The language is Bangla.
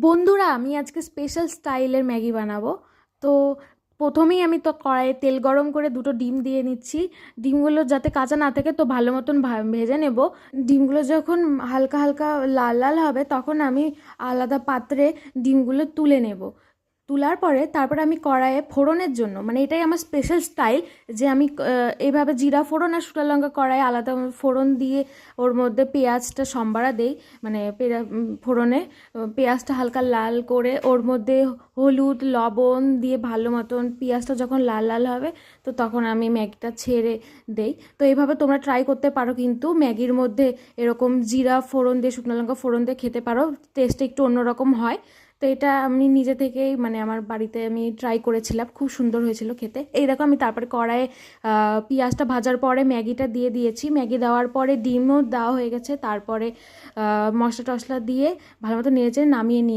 বন্ধুরা, আমি আজকে স্পেশাল স্টাইলের ম্যাগি বানাবো। তো প্রথমেই আমি তো কড়াইয়ে তেল গরম করে দুটো ডিম দিয়ে নিচ্ছি। ডিমগুলো যাতে কাঁচা না থাকে তো ভালো মতন ভেজে নেব। ডিমগুলো যখন হালকা হালকা লাল লাল হবে তখন আমি আলাদা পাত্রে ডিমগুলো তুলে নেব। তোলার পরে তারপরে আমি কড়াইয়ে ফোড়নের জন্য, মানে এটাই আমার স্পেশাল স্টাইল, যে আমি এইভাবে জিরা ফোড়ন আর শুকনো লঙ্কা কড়াইয়ে আলাদা ফোড়ন দিয়ে ওর মধ্যে পেঁয়াজটা সম্বারা দেই। মানে ফোড়নে পেঁয়াজটা হালকা লাল করে ওর মধ্যে হলুদ লবণ দিয়ে ভালো মতন পেঁয়াজটা যখন লাল লাল হবে তো তখন আমি ম্যাগিটা ছেড়ে দেই। তো এইভাবে তোমরা ট্রাই করতে পারো, কিন্তু ম্যাগির মধ্যে এরকম জিরা ফোড়ন দিয়ে শুকনো লঙ্কা ফোড়ন দিয়ে খেতে পারো, টেস্টটা একটু অন্যরকম হয়। তো এটা আমি নিজে থেকেই, মানে আমার বাড়িতে আমি ট্রাই করেছিলাম, খুব সুন্দর হয়েছিল খেতে। এই দেখো আমি তারপরে কড়াইয়ে পেঁয়াজটা ভাজার পরে ম্যাগিটা দিয়ে দিয়েছি। ম্যাগি দেওয়ার পরে ডিমও দেওয়া হয়ে গেছে। তারপরে মশলা টশলা দিয়ে ভালো মতো নেড়েচেড়ে নামিয়ে নিয়ে